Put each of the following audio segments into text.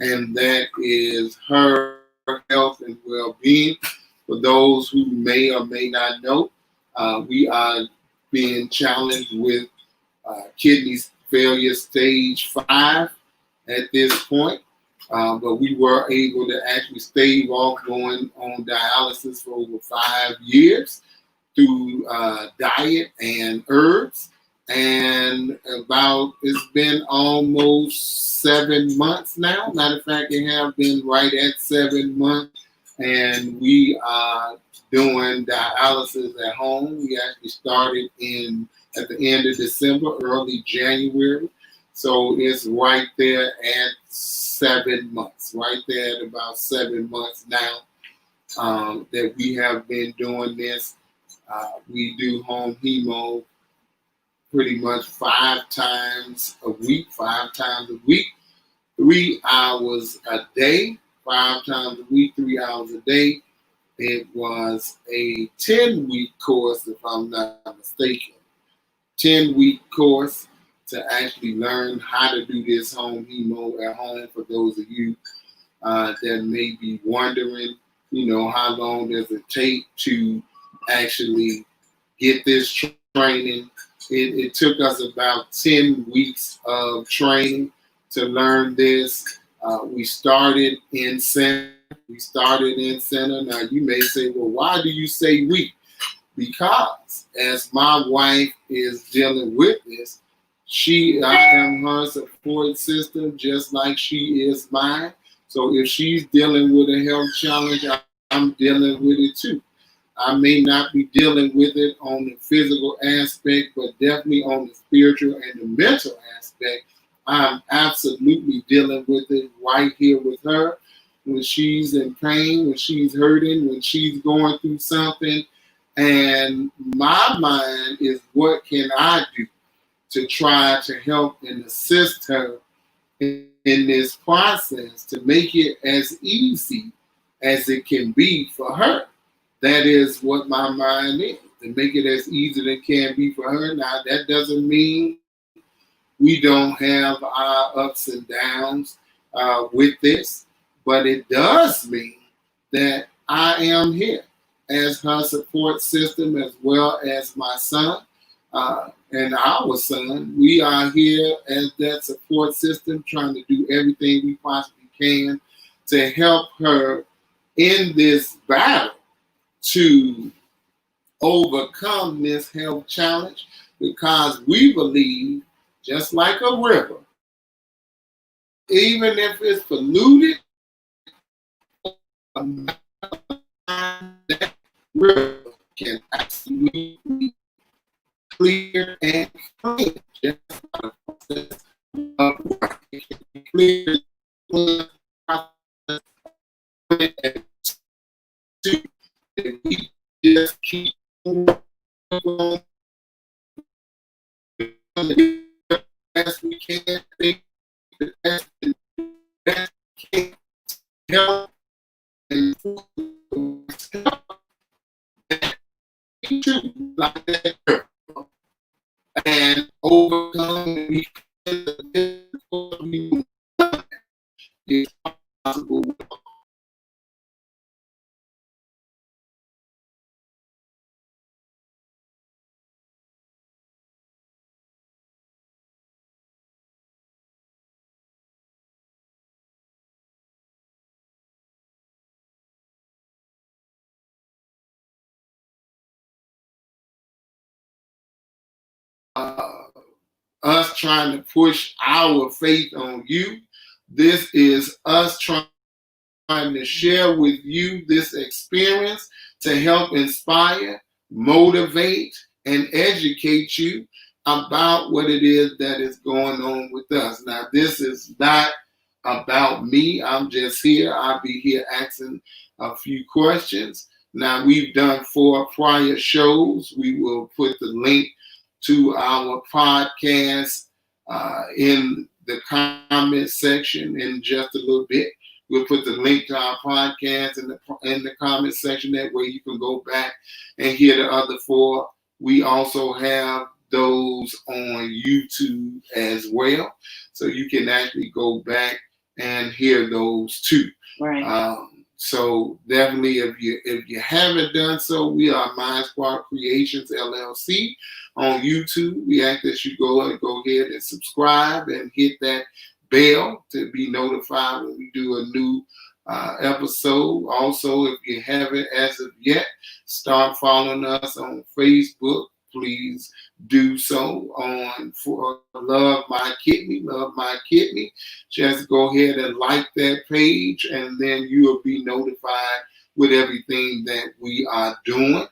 and that is her health and well-being. For those who may or may not know, we are being challenged with kidney failure stage 5 at this point. But we were able to actually stave off going on dialysis for over 5 years through diet and herbs. And it's been almost 7 months now. Matter of fact, it have been right at 7 months. And we are doing dialysis at home. We actually started at the end of December, early January. So it's right there at 7 months, right there at about 7 months now that we have been doing this. We do home hemo pretty much 5 times a week, 3 hours a day, 5 times a week, 3 hours a day. It was a 10-week course, if I'm not mistaken. 10-week course to actually learn how to do this home hemo at home. For those of you that may be wondering, how long does it take to actually get this training? It took us about 10 weeks of training to learn this. We started in center. Now you may say, well, why do you say we? Because as my wife is dealing with this, I am her support system just like she is mine. So if she's dealing with a health challenge, I'm dealing with it too. I may not be dealing with it on the physical aspect, but definitely on the spiritual and the mental aspect. I'm absolutely dealing with it right here with her. When she's in pain, when she's hurting, when she's going through something. And my mind is, what can I do to try to help and assist her in this process to make it as easy as it can be for her? That is what my mind is, to make it as easy as it can be for her. Now, that doesn't mean we don't have our ups and downs with this, but it does mean that I am here as her support system, as well as my son and our son. We are here as that support system, trying to do everything we possibly can to help her in this battle to overcome this health challenge, because we believe, just like a river, even if it's polluted, that river can absolutely clear and clean. Just like a process of water. It can be clear, and we just keep going the best we can, think the best we can, help and like that girl, and overcome the difficulty is possible. Us trying to push our faith on you. This is us trying to share with you this experience to help inspire, motivate, and educate you about what it is that is going on with us. Now, this is not about me. I'm just here. I'll be here asking a few questions. Now, we've done 4 prior shows. We will put the link to our podcast in the comment section in just a little bit. We'll put the link to our podcast in the comment section. That way you can go back and hear the other 4. We also have those on YouTube as well. So you can actually go back and hear those too. Right. So definitely, if you haven't done so, we are Mind Squad Creations LLC on YouTube. We ask that you go ahead and subscribe and hit that bell to be notified when we do a new episode. Also, if you haven't as of yet, start following us on Facebook. Please do so on for Love My Kidney, Love My Kidney. Just go ahead and like that page, and then you will be notified with everything that we are doing.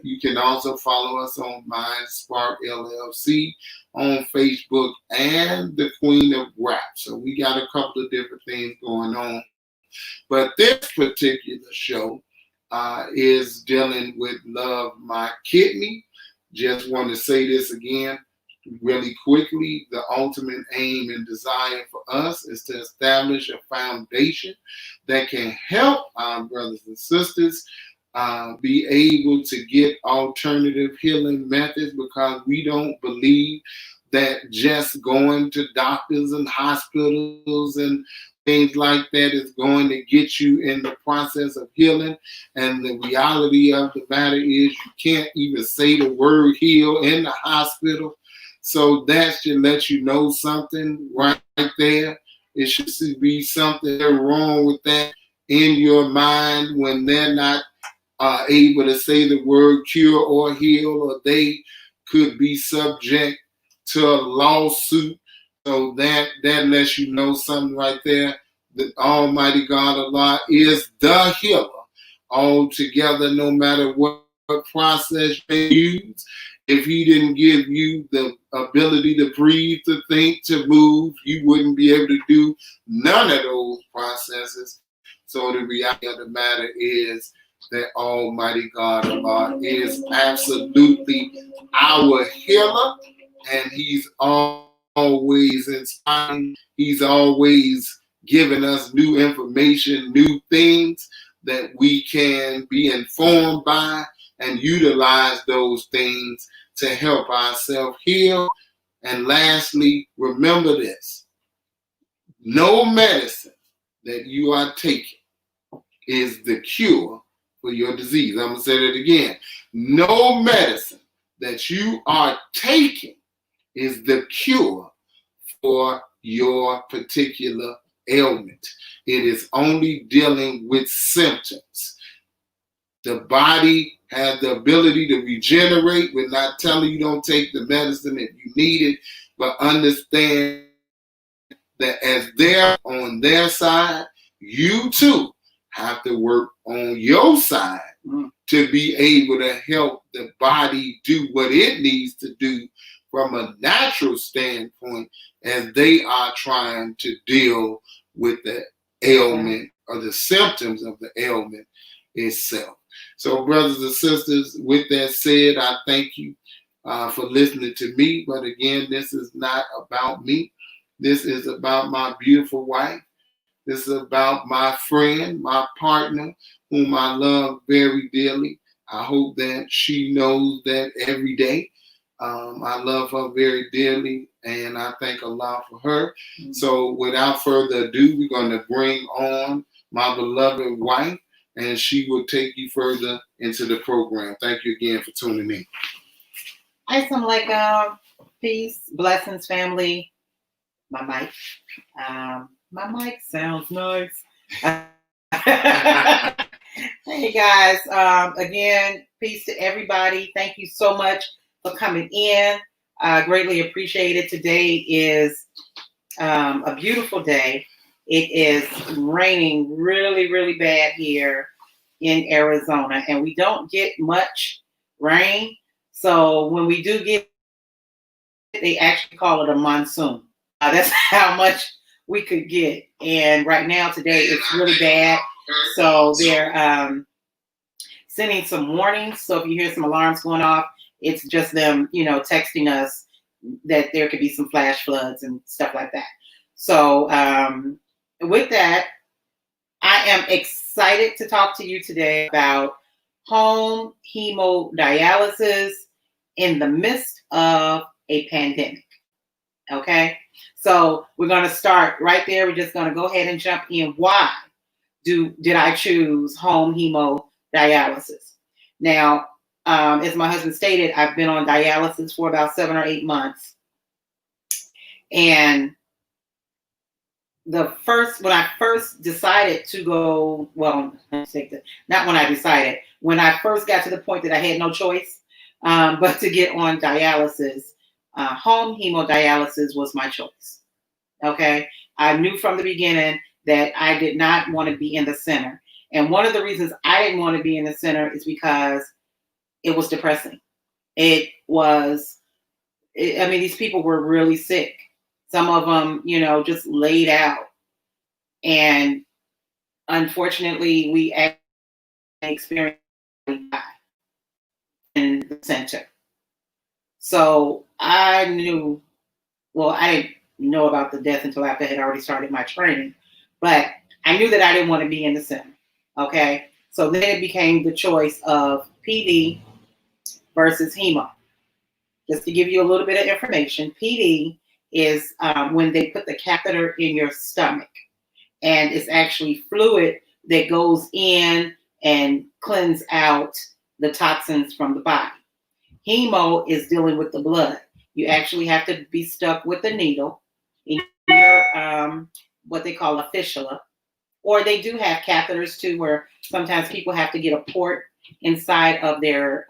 You can also follow us on Mind Spark LLC on Facebook and the Queen of Rap. So we got a couple of different things going on. But this particular show is dealing with Love My Kidney. Just want to say this again really quickly. The ultimate aim and desire for us is to establish a foundation that can help our brothers and sisters be able to get alternative healing methods, because we don't believe that just going to doctors and hospitals and things like that is going to get you in the process of healing. And the reality of the matter is you can't even say the word heal in the hospital. So that should let you know something right there. It should be something wrong with that in your mind when they're not able to say the word cure or heal, or they could be subject to a lawsuit. So that lets you know something right there. The Almighty God Allah is the healer altogether, no matter what process you use. If he didn't give you the ability to breathe, to think, to move, you wouldn't be able to do none of those processes. So the reality of the matter is that Almighty God Allah is absolutely our healer, and he's always inspiring. He's always giving us new information, new things that we can be informed by and utilize those things to help ourselves heal. And lastly, remember this: no medicine that you are taking is the cure for your disease. I'm going to say that again. No medicine that you are taking is the cure for your particular ailment. It is only dealing with symptoms. The body has the ability to regenerate. We're not telling you don't take the medicine if you need it, but understand that as they're on their side, you too have to work on your side to be able to help the body do what it needs to do from a natural standpoint, as they are trying to deal with the ailment or the symptoms of the ailment itself. So, brothers and sisters, with that said, I thank you for listening to me. But again, this is not about me. This is about my beautiful wife. This is about my friend, my partner, whom I love very dearly. I hope that she knows that every day. I love her very dearly, and I thank Allah for her. So without further ado, we're going to bring on my beloved wife, and she will take you further into the program. Thank you again for tuning in. Assalamu alaikum. Peace, blessings, family. My mic sounds nice. Hey guys, again, peace to everybody. Thank you so much for coming in. Greatly appreciated. Today is a beautiful day. It is raining really, really bad here in Arizona, and we don't get much rain. So when we do get it, they actually call it a monsoon. That's how much we could get. And right now, today, it's really bad. So they're sending some warnings. So if you hear some alarms going off, it's just them, texting us that there could be some flash floods and stuff like that. So with that, I am excited to talk to you today about home hemodialysis in the midst of a pandemic. Okay, so we're going to start right there. We're just going to go ahead and jump in. Why did I choose home hemodialysis? Now, as my husband stated, I've been on dialysis for about 7 or 8 months. And when I first decided to go, well, not when I decided, when I first got to the point that I had no choice but to get on dialysis, home hemodialysis was my choice. Okay. I knew from the beginning that I did not want to be in the center. And one of the reasons I didn't want to be in the center is because it was depressing. It was, these people were really sick. Some of them, just laid out. And unfortunately, we experienced in the center. So I knew, well, I didn't know about the death until after I had already started my training, but I knew that I didn't want to be in the center. Okay. So then it became the choice of PD versus hemo. Just to give you a little bit of information, PD is when they put the catheter in your stomach, and it's actually fluid that goes in and cleanse out the toxins from the body. Hemo is dealing with the blood. You actually have to be stuck with a needle in your what they call a fistula, or they do have catheters too, where sometimes people have to get a port inside of their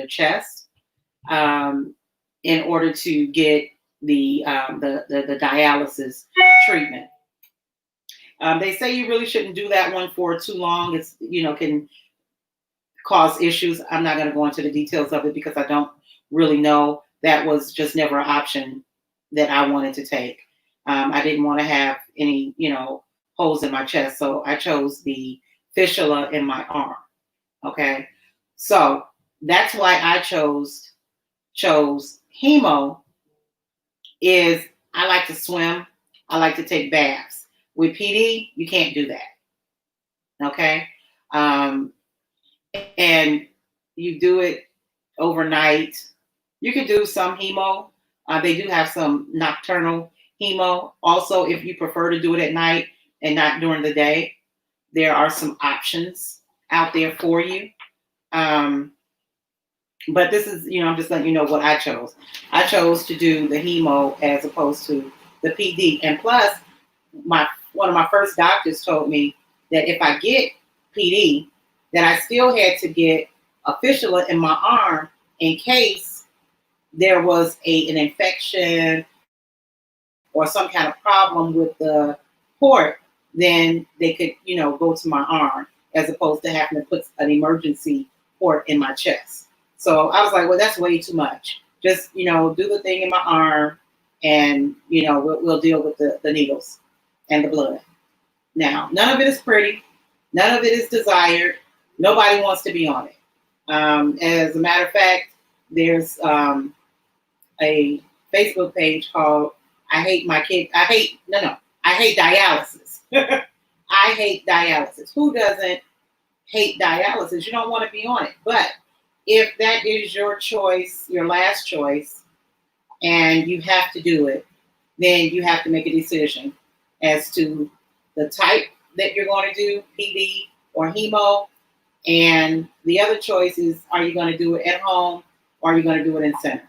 chest in order to get the dialysis treatment. They say you really shouldn't do that one for too long. It's can cause issues. I'm not going to go into the details of it because I don't really know. That was just never an option that I wanted to take. I didn't want to have any, holes in my chest. So I chose the fistula in my arm. Okay. So that's why I chose hemo. Is I like to swim. I like to take baths. With PD, you can't do that. Okay. And you do it overnight. You could do some hemo. They do have some nocturnal hemo. Also, if you prefer to do it at night and not during the day, there are some options out there for you. But this is, I'm just letting you know what I chose. I chose to do the hemo as opposed to the PD. And plus, one of my first doctors told me that if I get PD, that I still had to get a fistula in my arm in case there was an infection or some kind of problem with the port. Then they could, go to my arm as opposed to having to put an emergency port in my chest. So I was like, well, that's way too much. Just, do the thing in my arm and, we'll deal with the needles and the blood. Now, none of it is pretty. None of it is desired. Nobody wants to be on it. As a matter of fact, there's a Facebook page called I hate dialysis. I hate dialysis. Who doesn't hate dialysis? You don't want to be on it. But if that is your choice, your last choice, and you have to do it, then you have to make a decision as to the type that you're going to do, PD or hemo. And the other choice is, are you going to do it at home or are you going to do it in center?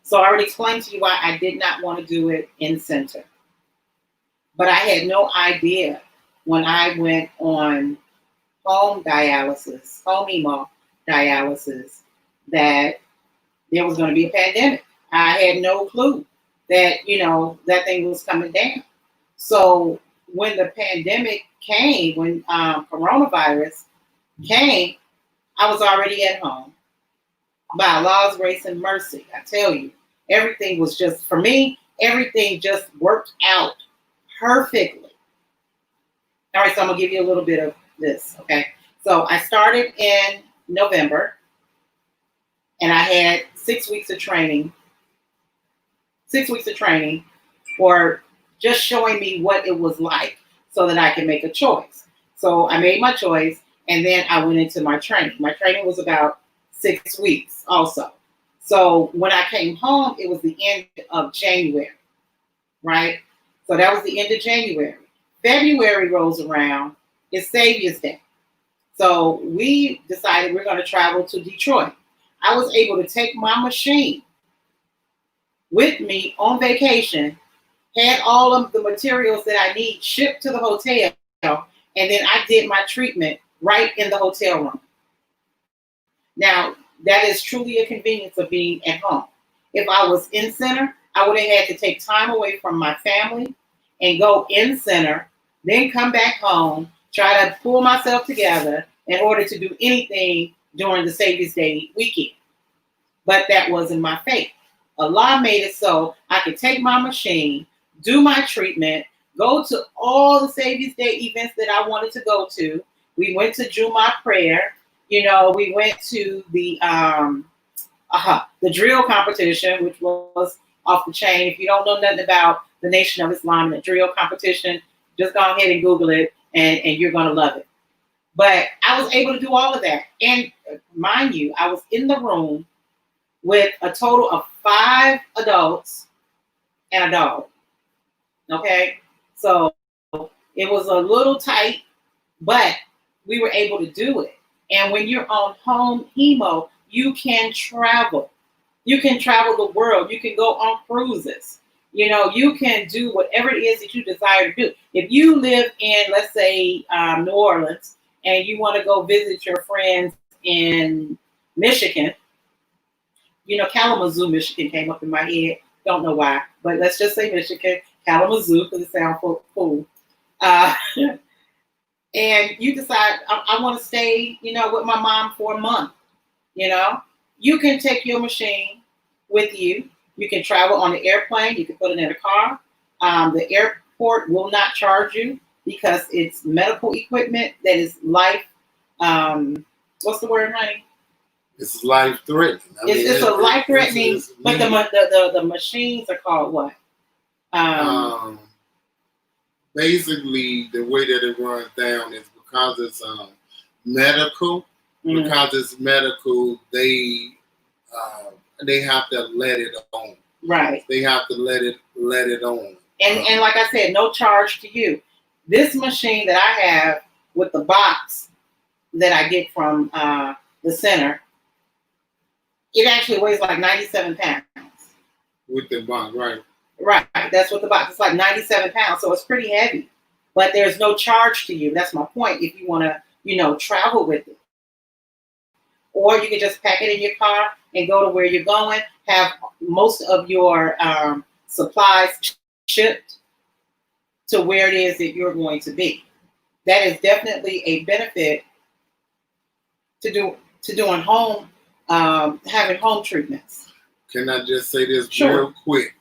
So I already explained to you why I did not want to do it in center. But I had no idea when I went on home hemo dialysis, that there was going to be a pandemic. I had no clue that, that thing was coming down. So when the pandemic came, when coronavirus came, I was already at home. By Allah's grace and mercy, I tell you, everything was just, for me, everything just worked out perfectly. All right, so I'm going to give you a little bit of this, okay? So I started in November, and I had 6 weeks of training. 6 weeks of training for just showing me what it was like so that I can make a choice. So I made my choice, and then I went into my training. My training was about 6 weeks also. So when I came home, it was the end of January, right? So that was the end of January. February rolls around, it's Savior's Day. So we decided we're going to travel to Detroit. I was able to take my machine with me on vacation, had all of the materials that I need shipped to the hotel, and then I did my treatment right in the hotel room. Now, that is truly a convenience of being at home. If I was in center, I would have had to take time away from my family and go in center, then come back home, try to pull myself together in order to do anything during the Savior's Day weekend. But that wasn't my fate. Allah made it so I could take my machine, do my treatment, go to all the Savior's Day events that I wanted to go to. We went to Jumu'ah prayer. We went to the drill competition, which was off the chain. If you don't know nothing about the Nation of Islam and the drill competition, just go ahead and Google it, and you're going to love it. But I was able to do all of that. And mind you, I was in the room with a total of 5 adults and a dog. Okay? So it was a little tight, but we were able to do it. And when you're on home hemo, you can travel. You can travel the world. You can go on cruises. You can do whatever it is that you desire to do. If you live in, let's say, New Orleans, and you want to go visit your friends in Michigan, Kalamazoo, Michigan came up in my head. Don't know why, but let's just say Michigan, Kalamazoo, because it sounds cool. And you decide, I want to stay, with my mom for a month. You can take your machine with you. You can travel on the airplane. You can put it in a car. The airport will not charge you because it's medical equipment that is life. What's the word, honey? It's life-threatening. It's a life-threatening, but the machines are called what? Basically, the way that it runs down is because it's medical. Mm-hmm. Because it's medical, they have to let it on. Right. They have to let it on. And like I said, no charge to you. This machine that I have with the box that I get from the center, it actually weighs like 97 pounds. With the box, right? Right. That's what the box is, like 97 pounds. So it's pretty heavy. But there's no charge to you. That's my point. If you want to, travel with it. Or you can just pack it in your car and go to where you're going, have most of your supplies shipped to where it is that you're going to be. That is definitely a benefit to doing home, having home treatments. Can I just say this Sure. real quick?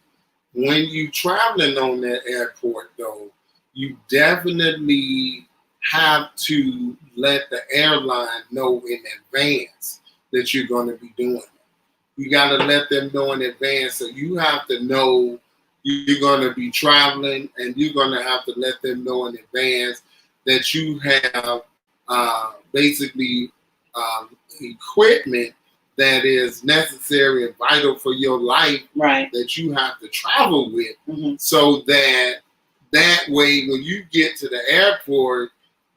When you traveling on that airport, though, you definitely have to let the airline know in advance that you're going to be doing it. You got to let them know in advance. So you have to know you're going to be traveling, and you're going to have to let them know in advance that you have basically equipment that is necessary and vital for your life, right, that you have to travel with, mm-hmm. so that way when you get to the airport,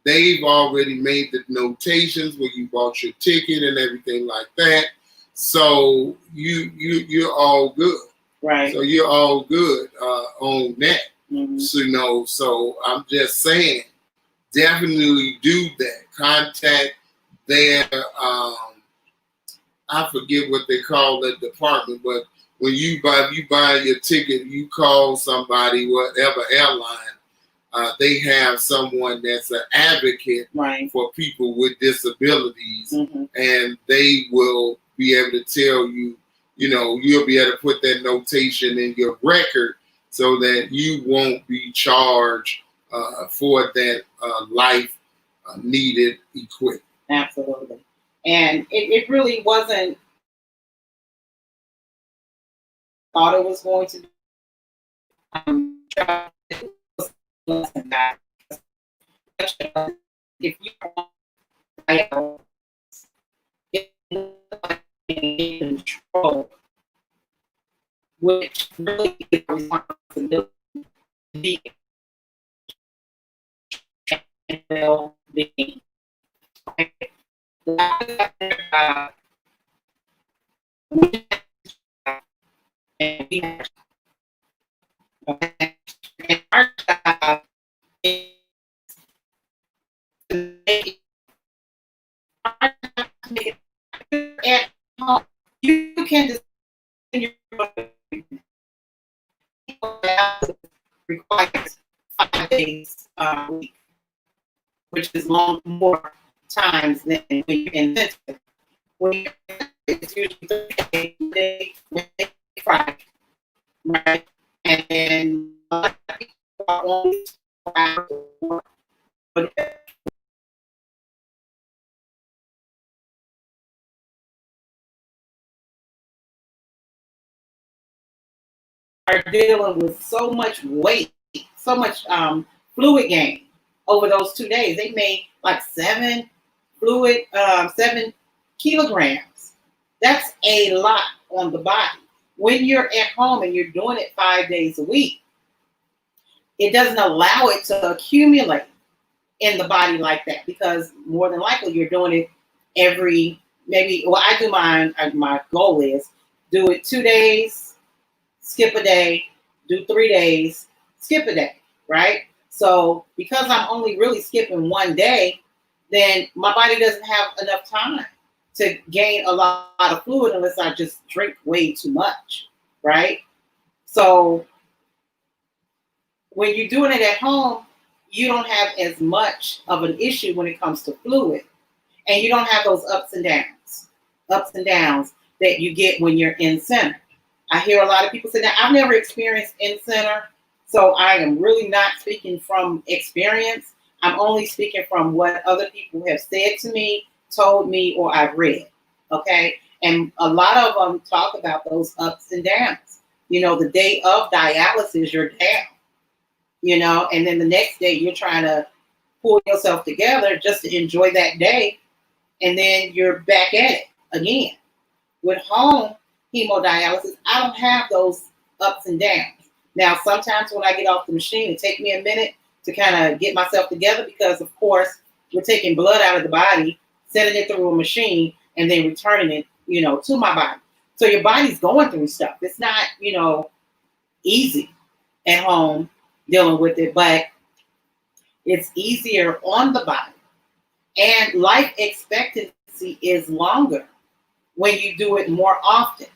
they've already made the notations when you bought your ticket and everything like that. So you're all good. Right. So you're all good on that. Mm-hmm. So I'm just saying, definitely do that. Contact their I forget what they call the department, but when you buy your ticket, you call somebody, whatever airline, they have someone that's an advocate, right, for people with disabilities, mm-hmm. and they will be able to tell you, you'll be able to put that notation in your record so that you won't be charged for that life needed equipment. Absolutely. And it really wasn't thought it was going to be. If you in control which really is a responsibility to be and well-being. Okay? And we have, okay? And our job is to make it at home. You can just requires 5 days a week, which is more times than when you're intensive. When you're intensive, it's usually Thursday, Friday, right? And then a lot of people are only 4 hours of work. But are dealing with so much weight, so much fluid gain over those 2 days. They made like 7 kilograms. That's a lot on the body. When you're at home and you're doing it 5 days a week, it doesn't allow it to accumulate in the body like that, because more than likely you're doing it I do mine, my goal is do it 2 days, skip a day, do 3 days, skip a day, right? So because I'm only really skipping 1 day, then my body doesn't have enough time to gain a lot of fluid unless I just drink way too much, right? So when you're doing it at home, you don't have as much of an issue when it comes to fluid, and you don't have those ups and downs that you get when you're in center. I hear a lot of people say that. I've never experienced in center, so I am really not speaking from experience. I'm only speaking from what other people have said to me, told me, or I've read. Okay, and a lot of them talk about those ups and downs. You know, the day of dialysis, you're down. You know, and then the next day you're trying to pull yourself together just to enjoy that day, and then you're back at it again. With home hemodialysis, I don't have those ups and downs. Now, sometimes when I get off the machine, it takes me a minute to kind of get myself together because, of course, we're taking blood out of the body, sending it through a machine, and then returning it, you know, to my body. So your body's going through stuff. It's not, you know, easy at home dealing with it, but it's easier on the body. And life expectancy is longer when you do it more often.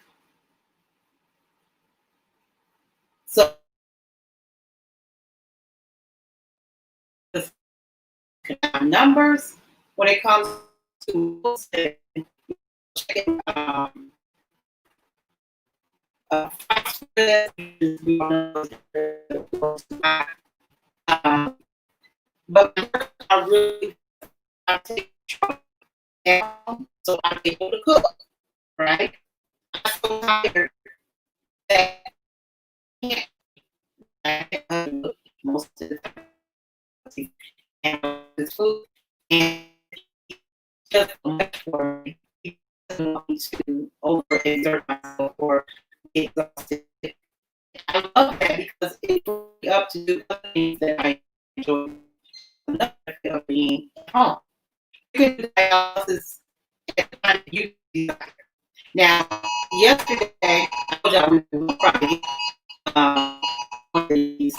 So numbers, when it comes to but I really take down so I'm able to cook, right? I'm so tired that I can't cook most of the time. And this food and just so much for me. He doesn't want me to overexert myself or get exhausted. I love that because it's really up to do other things that I enjoy. Another benefit of being at home. You can do dialysis at the time you desire. Now, yesterday, I told y'all we were Friday. These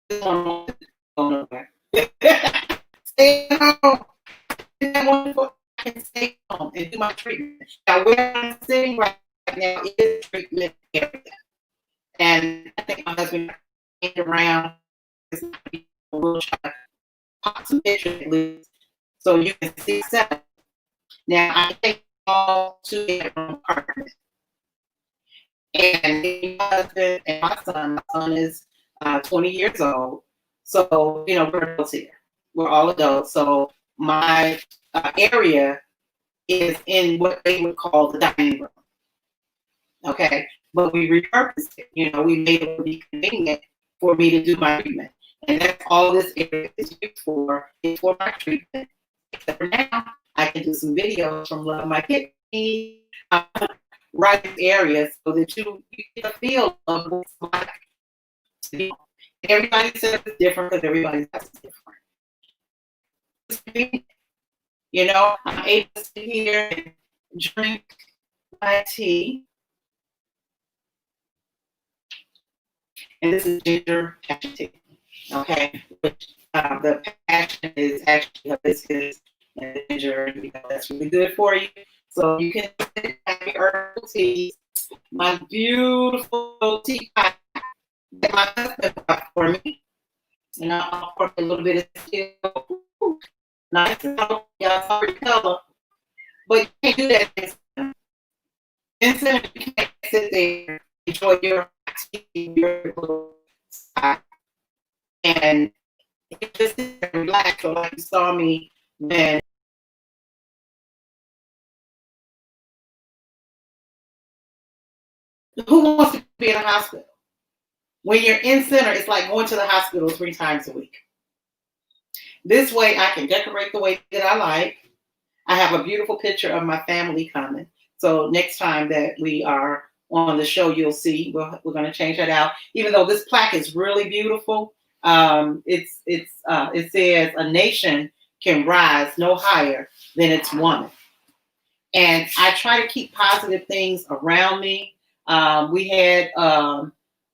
stay home. Isn't that wonderful? I can stay home and do my treatment. Now, where I'm sitting right now is treatment area. And I think my husband came around a wheelchair, pop some pictures at least, so you can see seven. Now, I take all 2-bedroom apartments. And my husband and my son is 20 years old. So, you know, we're adults here. We're all adults. So my area is in what they would call the dining room. Okay. But we repurposed it. You know, we made it be convenient for me to do my treatment. And that's all this area is used for, is for my treatment. Except for now, I can do some videos from Love My Kidney. right areas so that you get a feel of what's like. Everybody says it's different because everybody's house is different. You know, I'm able to sit here and drink my tea. And this is ginger passion tea. Okay, which the passion is actually hibiscus and ginger. You know, that's really good for you. So you can have your herbal teas. My beautiful teapot that my husband bought for me. And I'll pour a little bit of still. Nice and healthy, y'all sorry color. But you can't do that. Instead, you can't sit there, enjoy your tea, your little side, and just relax. So like you saw me when who wants to be in a hospital? When you're in center, it's like going to the hospital 3 times a week. This way I can decorate the way that I like. I have a beautiful picture of my family coming. So next time that we are on the show, you'll see we're going to change that out. Even though this plaque is really beautiful, it says a nation can rise no higher than its woman. And I try to keep positive things around me. We had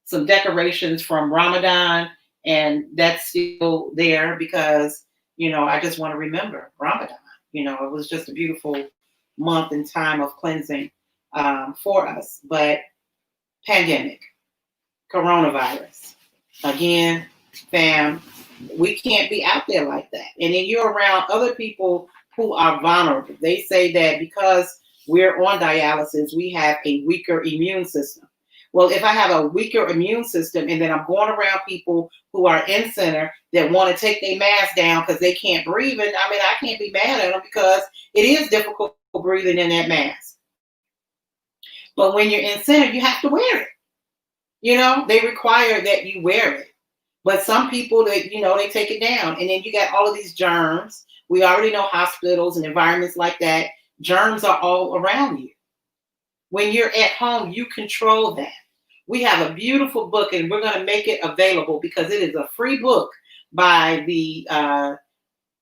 some decorations from Ramadan, and that's still there because, you know, I just want to remember Ramadan. You know, it was just a beautiful month and time of cleansing for us. But pandemic, coronavirus, again, fam, we can't be out there like that. And then you're around other people who are vulnerable. They say that because we're on dialysis, we have a weaker immune system. Well, if I have a weaker immune system and then I'm going around people who are in center that want to take their mask down because they can't breathe, and I mean, I can't be mad at them because it is difficult breathing in that mask. But when you're in center, you have to wear it. You know, they require that you wear it. But some people, that you know, they take it down. And then you got all of these germs. We already know hospitals and environments like that, germs are all around you. When you're at home, you control that. We have a beautiful book, and we're going to make it available because it is a free book by the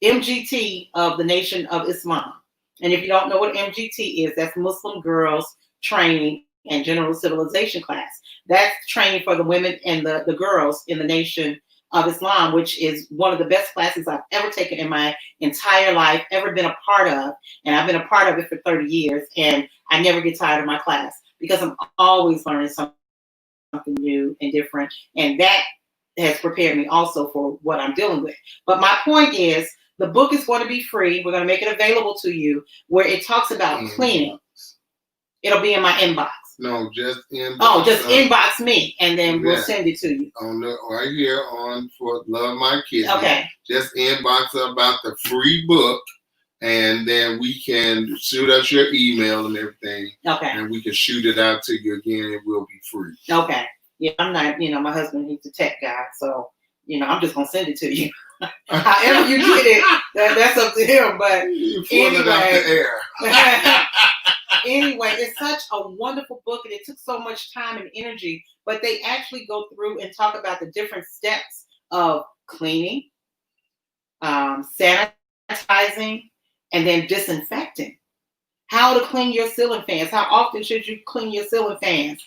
MGT of the Nation of Islam. And if you don't know what MGT is, that's Muslim Girls Training and General Civilization class. That's training for the women and the girls in the Nation of Islam, which is one of the best classes I've ever taken in my entire life, ever been a part of. And I've been a part of it for 30 years. And I never get tired of my class because I'm always learning something new and different. And that has prepared me also for what I'm dealing with. But my point is, the book is going to be free. We're going to make it available to you where it talks about cleaning. It'll be in my inbox. No, just inbox. Oh, just inbox me, and then we'll send it to you. On the right here on for Love My Kids. Okay. Just inbox about the free book, and then we can shoot us your email and everything. Okay. And we can shoot it out to you again. It will be free. Okay. Yeah, I'm not. You know, my husband, he's a tech guy, so you know, I'm just gonna send it to you. However you get it, that's up to him. But anyway. Anyway, it's such a wonderful book, and it took so much time and energy, but they actually go through and talk about the different steps of cleaning, sanitizing, and then disinfecting. How to clean your ceiling fans. How often should you clean your ceiling fans?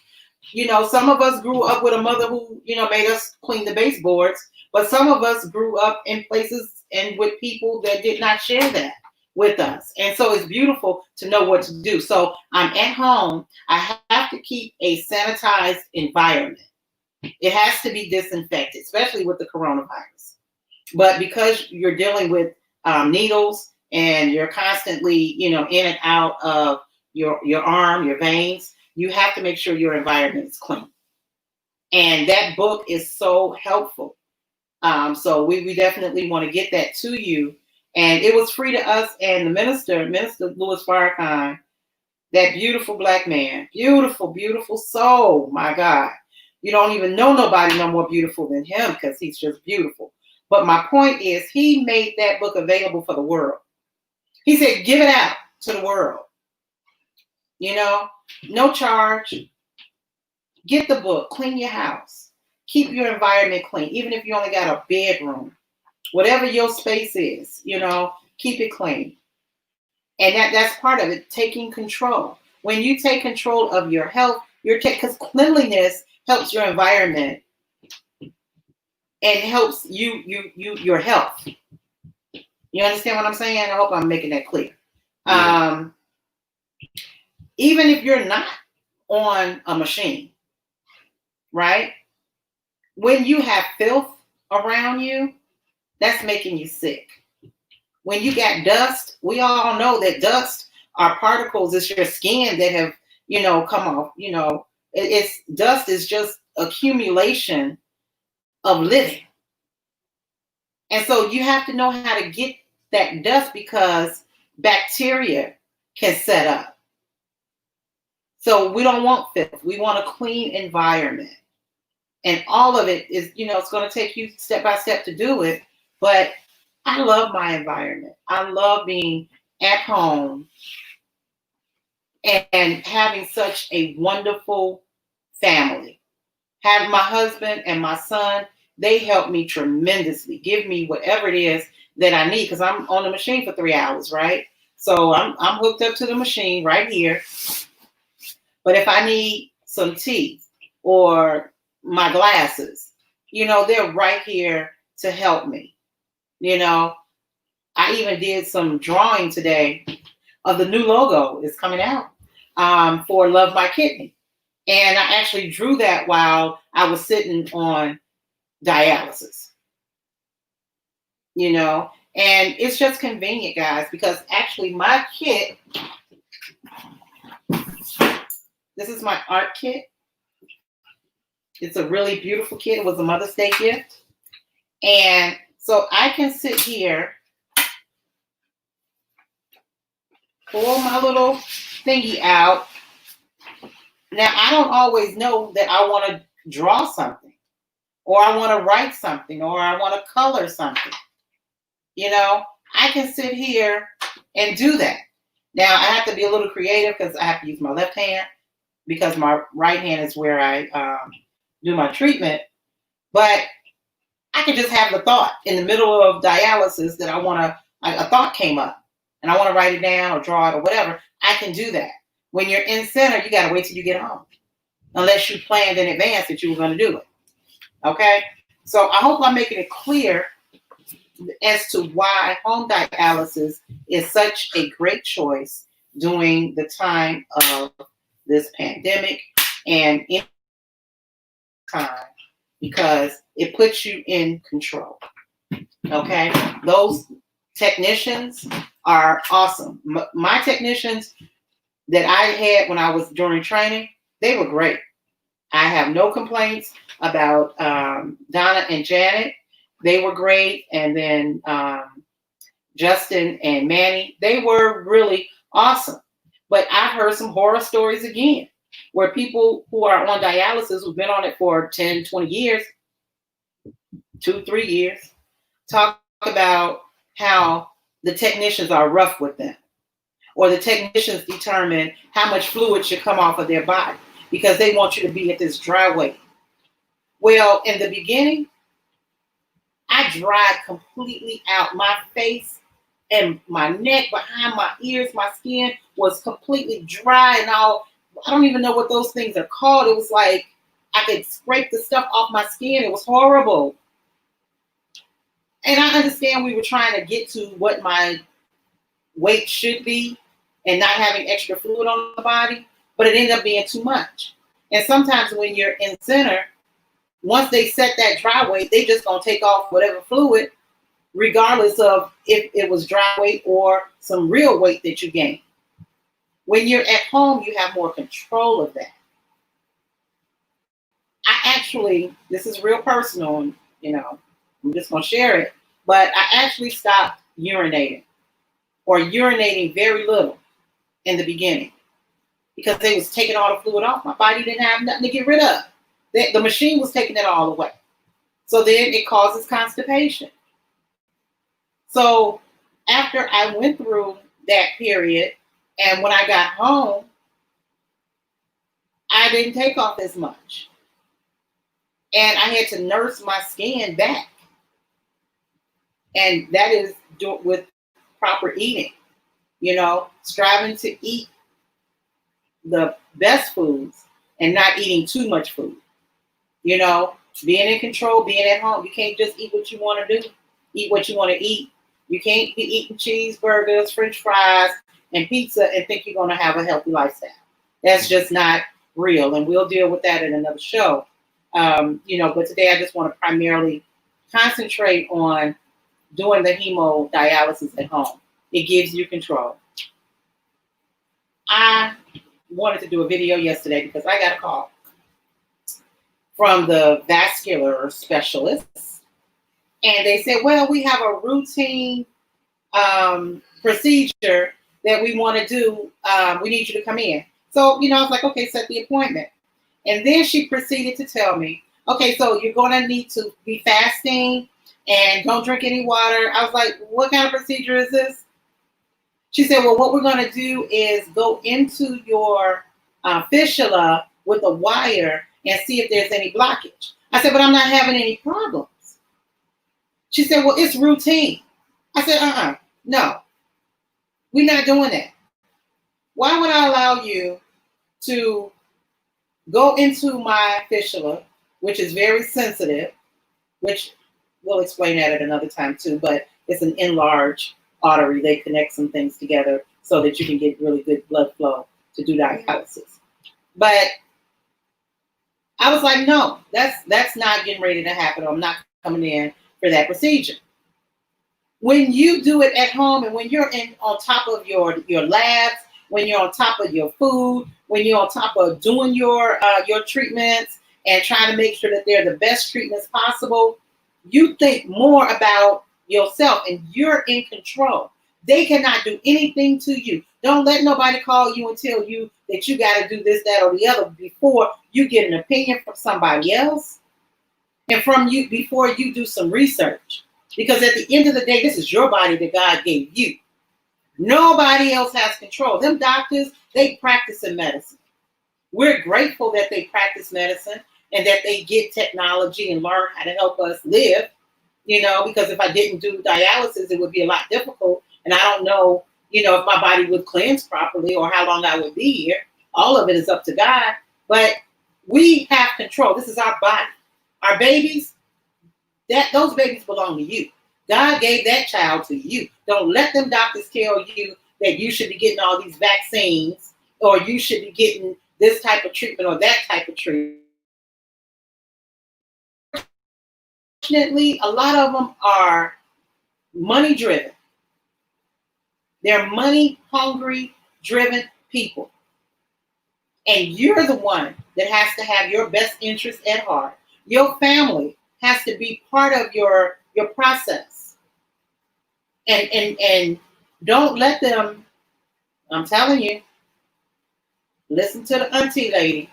You know, some of us grew up with a mother who, you know, made us clean the baseboards, but some of us grew up in places and with people that did not share that with us. And so it's beautiful to know what to do. So I'm at home. I have to keep a sanitized environment. It has to be disinfected, especially with the coronavirus. But because you're dealing with needles and you're constantly, you know, in and out of your arm, your veins, you have to make sure your environment is clean. And that book is so helpful. So we definitely want to get that to you. And it was free to us and the Minister Louis Farrakhan, that beautiful black man, beautiful, beautiful soul. My God, you don't even know nobody no more beautiful than him because he's just beautiful. But my point is, he made that book available for the world. He said, give it out to the world. You know, no charge. Get the book, clean your house, keep your environment clean, even if you only got a bedroom, whatever your space is, you know, keep it clean. And that's part of it, taking control. When you take control of your health, because cleanliness helps your environment and helps your health. You understand what I'm saying? I hope I'm making that clear. Yeah. Even if you're not on a machine, right? When you have filth around you, that's making you sick. When you got dust, we all know that dust are particles. It's your skin that have, come off. It's dust is just accumulation of living. And so you have to know how to get that dust because bacteria can set up. So we don't want filth. We want a clean environment. And all of it is, it's going to take you step by step to do it. But I love my environment. I love being at home and having such a wonderful family. Having my husband and my son, they help me tremendously. Give me whatever it is that I need because I'm on the machine for 3 hours, right? So I'm hooked up to the machine right here. But if I need some tea or my glasses, they're right here to help me. I even did some drawing today of the new logo is coming out for Love My Kidney. And I actually drew that while I was sitting on dialysis, and it's just convenient, guys, because actually my kit, this is my art kit. It's a really beautiful kit. It was a Mother's Day gift. And so I can sit here, pull my little thingy out. Now, I don't always know that I want to draw something, or I want to write something, or I want to color something. I can sit here and do that. Now, I have to be a little creative because I have to use my left hand because my right hand is where I do my treatment. But I can just have the thought in the middle of dialysis that a thought came up and I want to write it down or draw it or whatever. I can do that. When you're in center, you got to wait till you get home, unless you planned in advance that you were going to do it. Okay? So I hope I'm making it clear as to why home dialysis is such a great choice during the time of this pandemic and in time, because it puts you in control. Okay? Those technicians are awesome. My technicians that I had when I was during training, they were great. I have no complaints about Donna and Janet. They were great. And then Justin and Manny, they were really awesome. But I've heard some horror stories again, where people who are on dialysis, who've been on it for 10, 20 years, 2, 3 years, talk about how the technicians are rough with them, or the technicians determine how much fluid should come off of their body because they want you to be at this dry weight. Well, in the beginning, I dried completely out. My face and my neck, behind my ears, my skin was completely dry and all. I don't even know what those things are called. It was like I could scrape the stuff off my skin. It was horrible. And I understand we were trying to get to what my weight should be and not having extra fluid on the body, but it ended up being too much. And sometimes when you're in center, once they set that dry weight, they just gonna take off whatever fluid, regardless of if it was dry weight or some real weight that you gained. When you're at home, you have more control of that. I actually, this is real personal, and I'm just gonna share it, but I actually stopped urinating, or urinating very little in the beginning, because they was taking all the fluid off. My body didn't have nothing to get rid of. The machine was taking it all away. So then it causes constipation. So after I went through that period, and when I got home, I didn't take off as much. And I had to nurse my skin back. And that is with proper eating, striving to eat the best foods and not eating too much food. Being in control, being at home. You can't just eat what you want to do. Eat what you want to eat. You can't be eating cheeseburgers, French fries, and pizza and think you're going to have a healthy lifestyle. That's just not real. And we'll deal with that in another show. But today I just want to primarily concentrate on doing the hemo dialysis at home. It gives you control. I wanted to do a video yesterday because I got a call from the vascular specialists. And they said, well, we have a routine procedure that we want to do. We need you to come in. So, I was like, okay, set the appointment. And then she proceeded to tell me, okay, so you're going to need to be fasting and don't drink any water. I was like, what kind of procedure is this? She said, well, what we're going to do is go into your fistula with a wire and see if there's any blockage. I said, but I'm not having any problems. She said, well, it's routine. I said, no, we're not doing that. Why would I allow you to go into my fistula, which is very sensitive, which we'll explain that at another time too, but it's an enlarged artery. They connect some things together so that you can get really good blood flow to do dialysis. But I was like, no, that's not getting ready to happen. I'm not coming in for that procedure. When you do it at home and when you're on top of your labs, when you're on top of your food, when you're on top of doing your treatments and trying to make sure that they're the best treatments possible, you think more about yourself and you're in control. They cannot do anything to you. Don't let nobody call you and tell you that you got to do this, that, or the other before you get an opinion from somebody else and from you before you do some research. Because at the end of the day, this is your body that God gave you. Nobody else has control. Them doctors, they practice in medicine. We're grateful that they practice medicine and that they get technology and learn how to help us live, because if I didn't do dialysis, it would be a lot difficult. And I don't know, if my body would cleanse properly or how long I would be here. All of it is up to God. But we have control. This is our body. Our babies, those babies belong to you. God gave that child to you. Don't let them doctors tell you that you should be getting all these vaccines or you should be getting this type of treatment or that type of treatment. Unfortunately, a lot of them are money driven. They're money hungry, driven people. And you're the one that has to have your best interest at heart. Your family has to be part of your process. And don't let them, I'm telling you, listen to the auntie lady.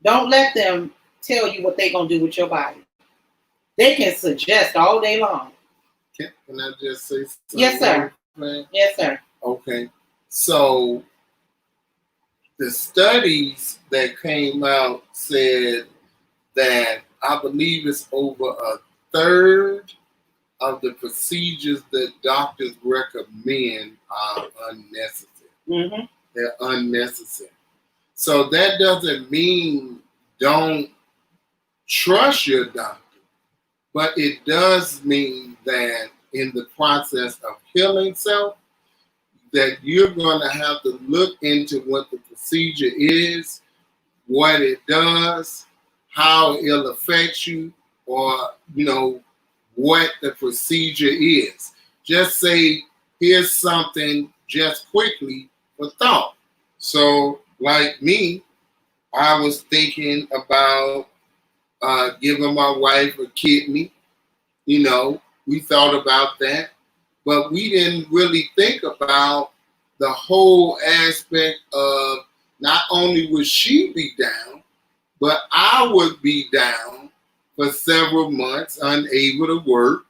Don't let them tell you what they're going to do with your body. They can suggest all day long. Can I just say something? Yes, sir. Yes, sir. Okay. So the studies that came out said that I believe it's over a third of the procedures that doctors recommend are unnecessary. Mm-hmm. They're unnecessary. So that doesn't mean don't trust your doctor, but it does mean that in the process of healing self, that you're going to have to look into what the procedure is, what it does, how it'll affect you, or, what the procedure is. Just say, here's something just quickly for thought. So, like me, I was thinking about giving my wife a kidney. We thought about that, but we didn't really think about the whole aspect of not only would she be down, but I would be down for several months, unable to work,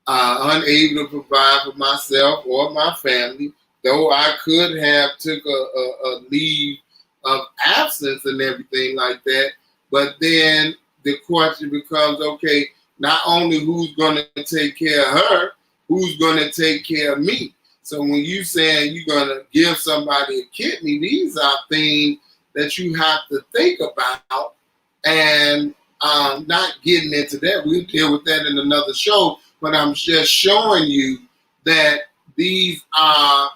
unable to provide for myself or my family, though I could have took a leave of absence and everything like that. But then the question becomes, okay, not only who's going to take care of her, who's going to take care of me? So when you saying you're going to give somebody a kidney, these are things that you have to think about, and not getting into that. We'll deal with that in another show, but I'm just showing you that these are,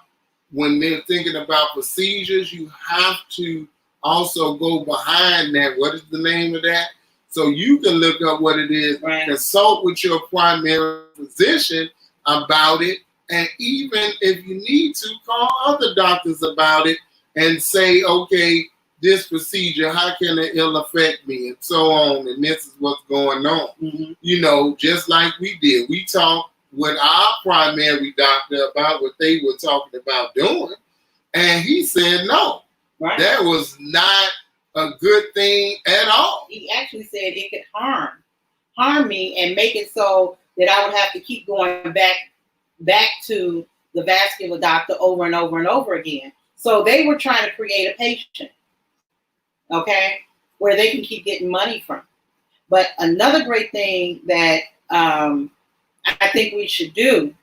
when they're thinking about procedures, you have to also go behind that. What is the name of that? So you can look up what it is, right. Consult with your primary physician about it, and even if you need to, call other doctors about it and say, okay, this procedure, how can it'll affect me, and so on, and this is what's going on. Mm-hmm. You know, just like we did. We talked with our primary doctor about what they were talking about doing, and he said no. Right. That was not a good thing at all. He actually said it could harm me and make it so that I would have to keep going back to the vascular doctor over and over and over again. So they were trying to create a patient, okay, where they can keep getting money from. But another great thing that I think we should do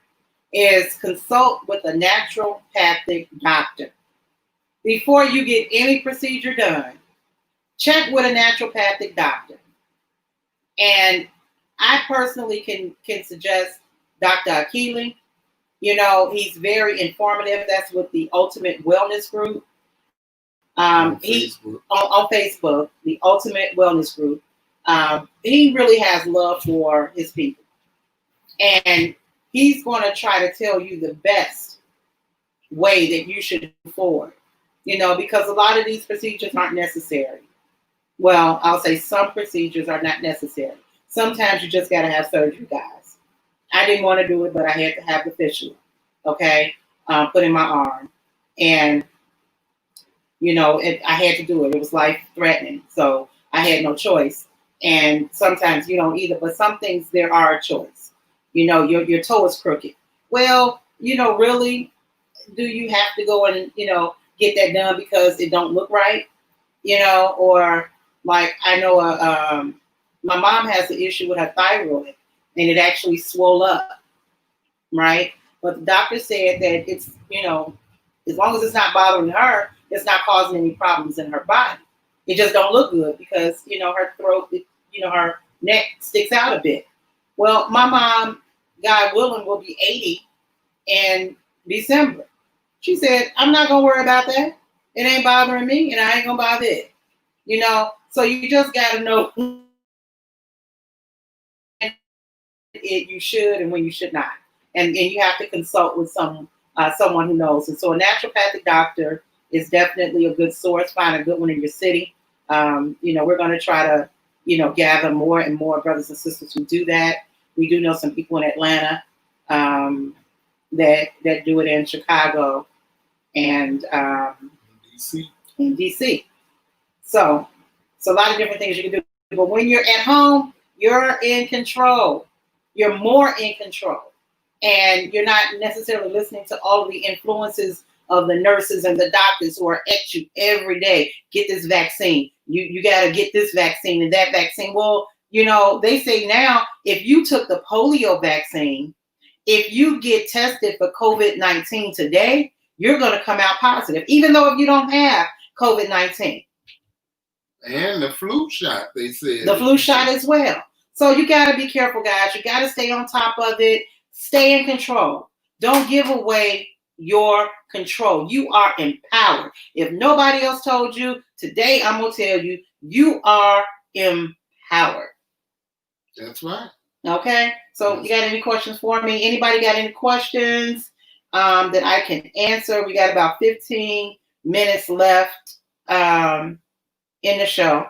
is consult with a naturopathic doctor. Before you get any procedure done, check with a naturopathic doctor. And I personally can suggest Dr. Akili. You know, he's very informative. That's with the Ultimate Wellness Group. On Facebook, the Ultimate Wellness Group. He really has love for his people. And he's going to try to tell you the best way that you should move forward. You know, because a lot of these procedures aren't necessary. Well, I'll say some procedures are not necessary. Sometimes you just got to have surgery, guys. I didn't want to do it, but I had to have the fistula, okay, put in my arm. And, you know, I had to do it. It was life-threatening, so I had no choice. And sometimes you don't either, but some things there are a choice. You know, your toe is crooked. Well, you know, really, do you have to go and, you know, get that done because it don't look right? You know, or like I know my mom has an issue with her thyroid and it actually swelled up, right? But the doctor said that it's, you know, as long as it's not bothering her, it's not causing any problems in her body. It just don't look good because, you know, her throat, you know, her neck sticks out a bit. Well, my mom, God willing, will be 80 in December. She said, I'm not going to worry about that. It ain't bothering me and I ain't going to bother it. You know, so you just got to know it you should and when you should not. And you have to consult with someone who knows. And so a naturopathic doctor is definitely a good source. Find a good one in your city. You know, we're going to try to, you know, gather more and more brothers and sisters who do that. We do know some people in Atlanta that do it in Chicago and in DC. So it's a lot of different things you can do. But when you're at home, you're in control. You're more in control. And you're not necessarily listening to all of the influences of the nurses and the doctors who are at you every day. Get this vaccine. You got to get this vaccine and that vaccine. Well, you know, they say now, if you took the polio vaccine, if you get tested for COVID-19 today, you're going to come out positive, even though if you don't have COVID-19. And the flu shot, they said. The flu shot as well. So you got to be careful, guys. You got to stay on top of it. Stay in control. Don't give away your control. You are empowered. If nobody else told you, today I'm going to tell you, you are empowered. That's right. Okay. So you got any questions for me? Anybody got any questions that I can answer? We got about 15 minutes left in the show.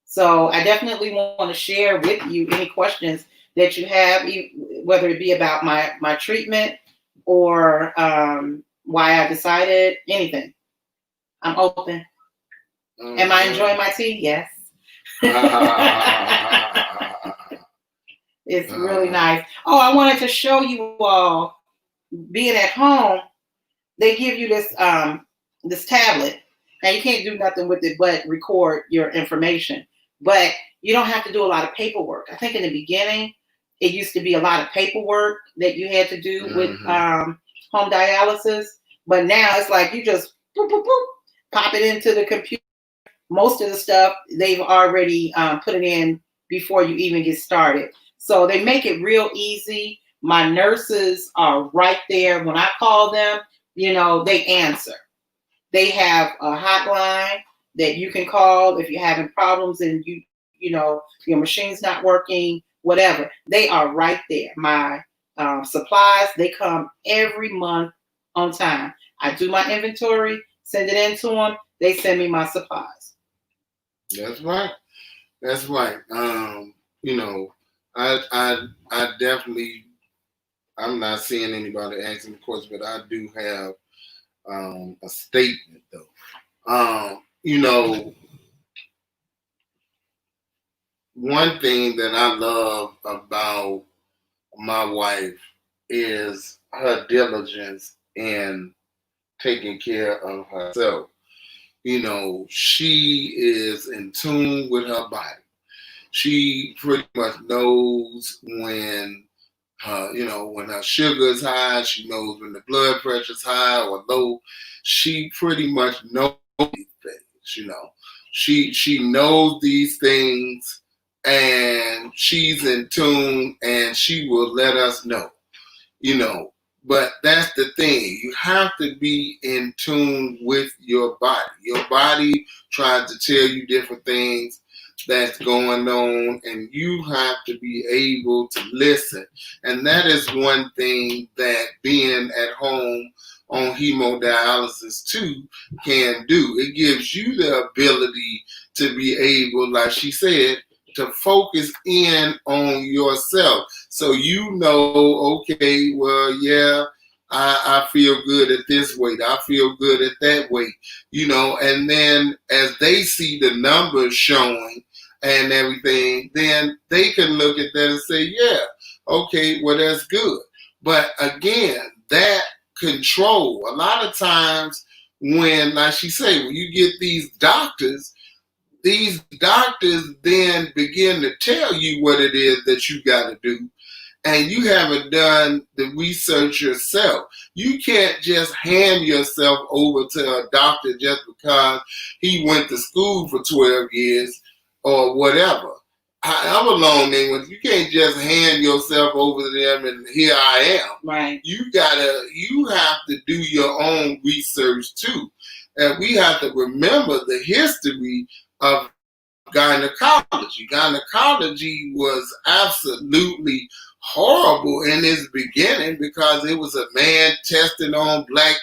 So I definitely want to share with you any questions that you have, whether it be about my treatment or why I decided, anything. I'm open. Am I enjoying my tea? Yes. It's really nice. Oh, I wanted to show you all, being at home, they give you this this tablet. Now you can't do nothing with it but record your information. But you don't have to do a lot of paperwork. I think in the beginning, it used to be a lot of paperwork that you had to do with home dialysis. But now it's like you just boop, boop, boop, pop it into the computer. Most of the stuff they've already put it in before you even get started. So they make it real easy. My nurses are right there. When I call them, they answer. They have a hotline that you can call if you're having problems and your machine's not working, whatever. They are right there. My supplies, they come every month on time. I do my inventory, send it in to them. They send me my supplies. That's right. That's right. I definitely, I'm not seeing anybody asking the question, but I do have a statement though. One thing that I love about my wife is her diligence in taking care of herself. She is in tune with her body. She pretty much knows when her sugar is high. She knows when the blood pressure is high or low. She pretty much knows these things. She knows these things, and she's in tune, and she will let us know. But that's the thing. You have to be in tune with your body. Your body tries to tell you different things that's going on, and you have to be able to listen. And that is one thing that being at home on hemodialysis too can do. It gives you the ability to be able, like she said, to focus in on yourself. So okay, well, yeah, I feel good at this weight. I feel good at that weight, and then as they see the numbers showing and everything, then they can look at that and say, yeah, okay, well, that's good. But again, that control, a lot of times when, like she said, when you get these doctors then begin to tell you what it is that you got to do, and you haven't done the research yourself. You can't just hand yourself over to a doctor just because he went to school for 12 years or whatever. However long they went, you can't just hand yourself over to them and here I am. Right. You have to do your own research too. And we have to remember the history of gynecology. Gynecology was absolutely horrible in its beginning because it was a man testing on black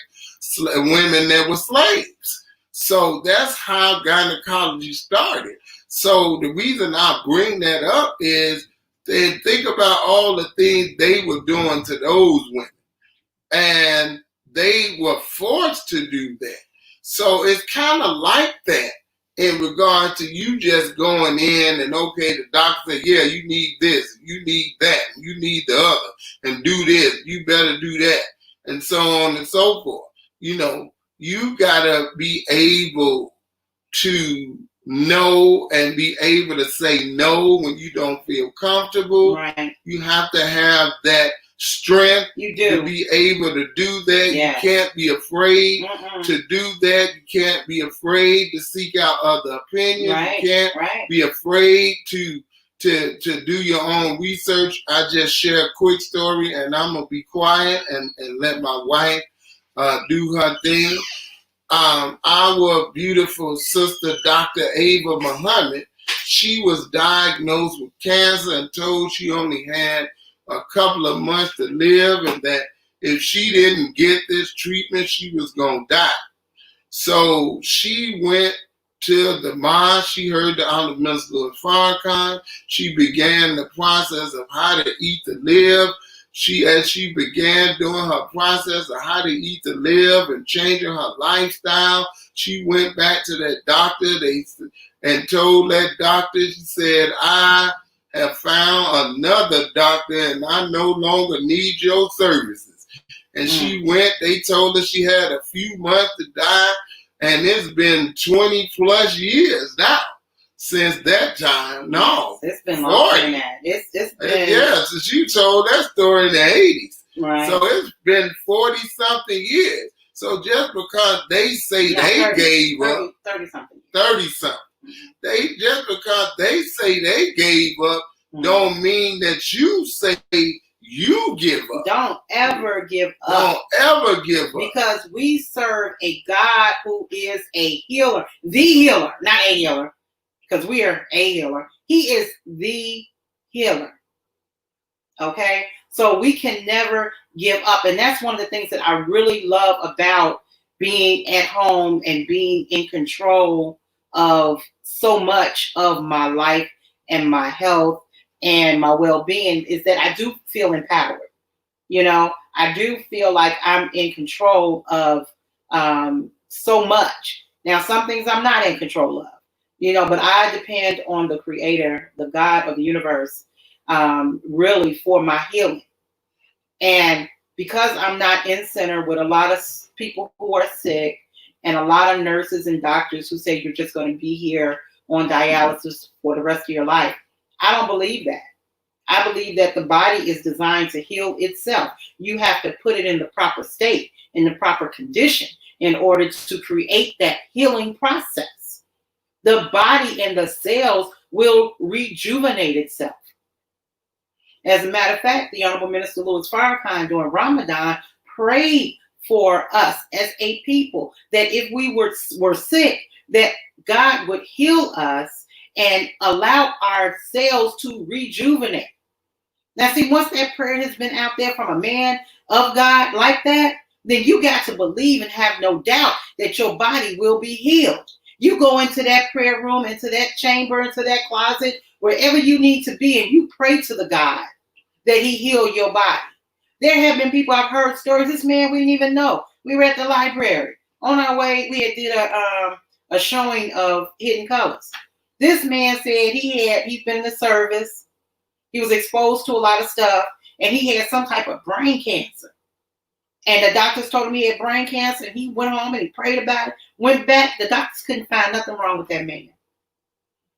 women that were slaves. So that's how gynecology started. So the reason I bring that up is they think about all the things they were doing to those women. And they were forced to do that. So it's kind of like that in regard to you just going in and, okay, the doctor said, yeah, you need this, you need that, you need the other, and do this, you better do that, and so on and so forth. You got to be able to know and be able to say no when you don't feel comfortable. Right. You have to have that strength to be able to do that. Yes. You can't be afraid to do that. You can't be afraid to seek out other opinions. Right. You can't be afraid to do your own research. I just share a quick story, and I'm going to be quiet and let my wife do her thing. Our beautiful sister, Dr. Ava Muhammad, she was diagnosed with cancer and told she only had a couple of months to live, and that if she didn't get this treatment, she was going to die. So she went to the mosque. She heard the Honorable Minister of Farrakhan. She began the process of how to eat to live. As she began doing her process of how to eat to live and changing her lifestyle, she went back to that doctor and told that doctor, she said, I have found another doctor and I no longer need your services. And she went, they told her she had a few months to die, And it's been 20 plus years now since that time. No. It's been longer than that. It's been. Yeah, since you told that story in the 80s. Right. So it's been 40-something years. So just because they say they gave up. 30-something. 30-something. Just because they say they gave up don't mean that you say you give up. Don't ever give up. Don't ever give up. Because we serve a God who is a healer. The healer, not a healer. Because we are a healer. He is the healer. Okay? So we can never give up. And that's one of the things that I really love about being at home and being in control of so much of my life and my health and my well-being is that I do feel empowered. You know, I do feel like I'm in control of so much. Now, some things I'm not in control of, you know, but I depend on the Creator, the God of the universe, really for my healing. And because I'm not in center with a lot of people who are sick and a lot of nurses and doctors who say you're just going to be here on dialysis for the rest of your life, I don't believe that. I believe that the body is designed to heal itself. You have to put it in the proper state, in the proper condition in order to create that healing process. The body and the cells will rejuvenate itself. As a matter of fact, the Honorable Minister Louis Farrakhan during Ramadan prayed for us as a people that if we were sick, that God would heal us and allow our cells to rejuvenate. Now, see, once that prayer has been out there from a man of God like that, then you got to believe and have no doubt that your body will be healed. You go into that prayer room, into that chamber, into that closet, wherever you need to be, and you pray to the God that he heal your body. There have been people, I've heard stories, this man we didn't even know. We were at the library. On our way, we had did a showing of Hidden Colors. This man said he's been in the service. He was exposed to a lot of stuff, and he had some type of brain cancer. And the doctors told him he had brain cancer, and he went home and he prayed about it. Went back, the doctors couldn't find nothing wrong with that man.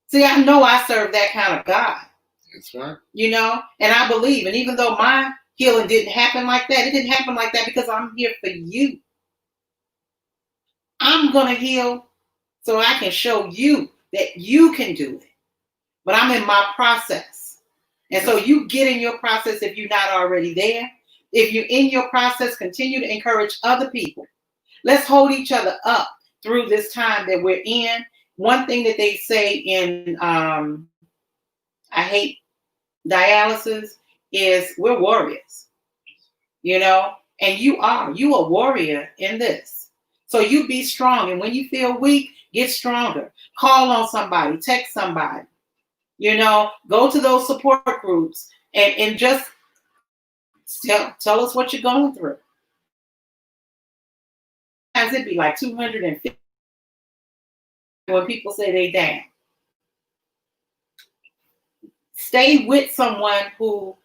See, I know I serve that kind of God. That's right. You know, and I believe, and even though my healing didn't happen like that, it didn't happen like that because I'm here for you. I'm going to heal so I can show you that you can do it. But I'm in my process. And so you get in your process if you're not already there. If you're in your process, continue to encourage other people. Let's hold each other up through this time that we're in. One thing that they say in I hate dialysis is we're warriors, you know, and you a warrior in this. So you be strong. And when you feel weak, get stronger. Call on somebody, text somebody, you know, go to those support groups and just tell us what you're going through. Sometimes it'd be like 250 when people say they down. Stay with someone who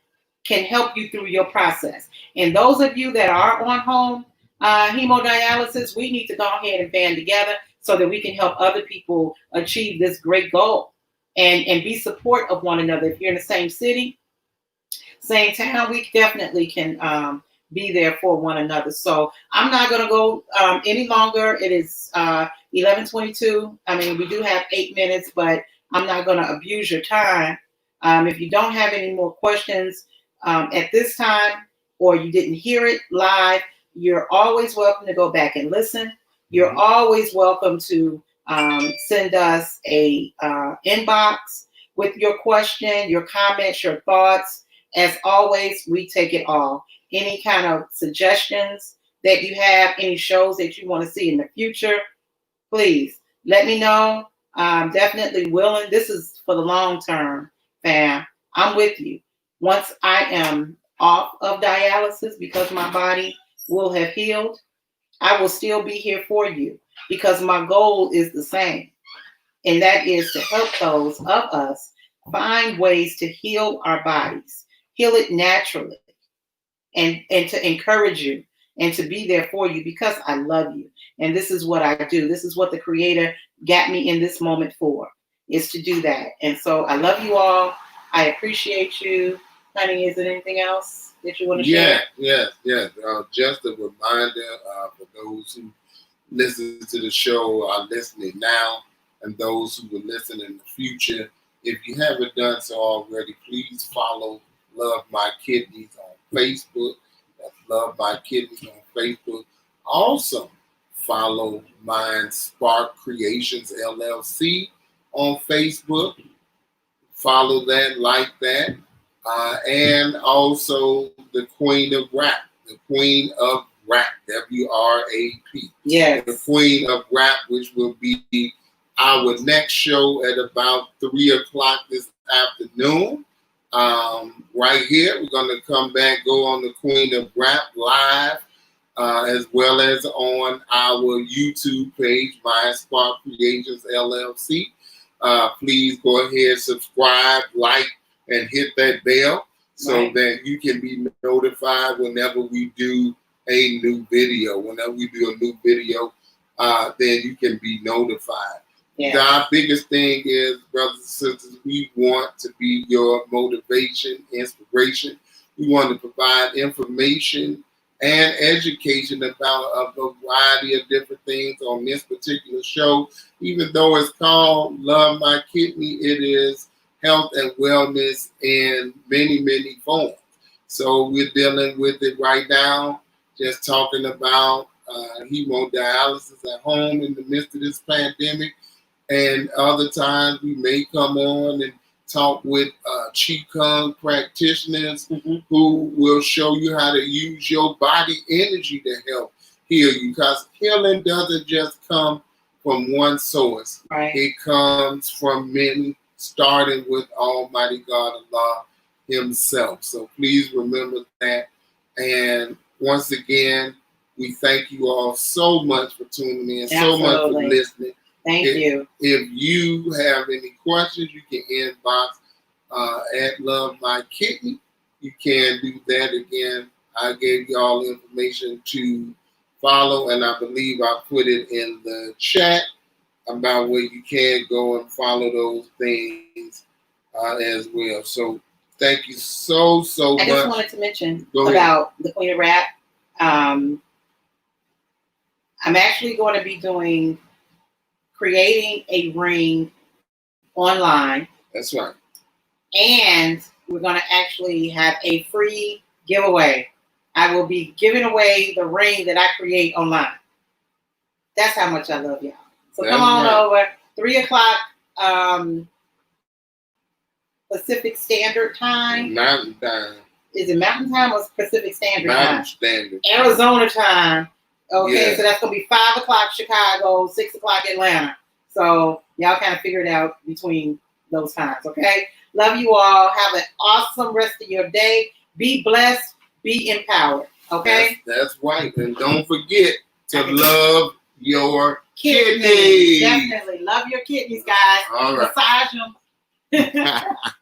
can help you through your process. And those of you that are on home hemodialysis, we need to go ahead and band together so that we can help other people achieve this great goal and be support of one another. If you're in the same city, same town, we definitely can be there for one another. So I'm not going to go any longer. It is 11:22. I mean, we do have 8 minutes, but I'm not going to abuse your time. If you don't have any more questions at this time, or you didn't hear it live, you're always welcome to go back and listen. You're always welcome to send us a inbox with your question, your comments, your thoughts. As always, we take it all. Any kind of suggestions that you have, any shows that you want to see in the future, please let me know. I'm definitely willing. This is for the long term, fam. I'm with you. Once I am off of dialysis because my body will have healed, I will still be here for you because my goal is the same. And that is to help those of us find ways to heal our bodies, heal it naturally, and to encourage you and to be there for you because I love you. And this is what I do. This is what the Creator got me in this moment for, is to do that. And so I love you all. I appreciate you. Honey, is there anything else that you want to share? Yes. Just a reminder for those who listen to the show, are listening now, and those who will listen in the future. If you haven't done so already, please follow Love My Kidneys on Facebook. That's Love My Kidneys on Facebook. Also, follow Mind Spark Creations LLC on Facebook. Follow that, like that. And also the Queen of Rap, WRAP. Yes. The Queen of Rap, which will be our next show at about 3 o'clock this afternoon. Right here, we're going to come back, go on the Queen of Rap live, as well as on our YouTube page, Mind Spark Creations LLC. Please go ahead, subscribe, like, and hit that bell so that you can be notified whenever we do a new video. Whenever we do a new video, then you can be notified. Yeah. Our biggest thing is, brothers and sisters, we want to be your motivation, inspiration. We want to provide information and education about a variety of different things on this particular show. Even though it's called Love My Kidney, it is health and wellness in many, many forms. So we're dealing with it right now, just talking about hemodialysis at home in the midst of this pandemic. And other times we may come on and talk with Qigong practitioners who will show you how to use your body energy to help heal you. Because healing doesn't just come from one source. Right. It comes from many, starting with Almighty God, Allah Himself. So please remember that. And once again, we thank you all so much for tuning in, so much for listening. Thank you. If you have any questions, you can inbox at Love My Kidney. You can do that again. I gave you all the information to follow, and I believe I put it in the chat about where you can go and follow those things as well. So thank you so much. I just wanted to mention about the Queen of Rap. I'm actually going to be creating a ring online. That's right. And we're going to actually have a free giveaway. I will be giving away the ring that I create online. That's how much I love y'all. So come on over, 3 o'clock Pacific Standard Time. Mountain Time. Is it Mountain Time or Pacific Standard Time? Mountain Standard. Arizona Time. Okay, yeah. So that's going to be 5 o'clock Chicago, 6 o'clock Atlanta. So y'all kind of figure it out between those times, okay? Love you all. Have an awesome rest of your day. Be blessed. Be empowered, okay? That's right. And don't forget to love your kidneys. Definitely. Love your kidneys, guys. All right. Massage them.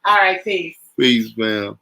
All right, peace. Peace, ma'am.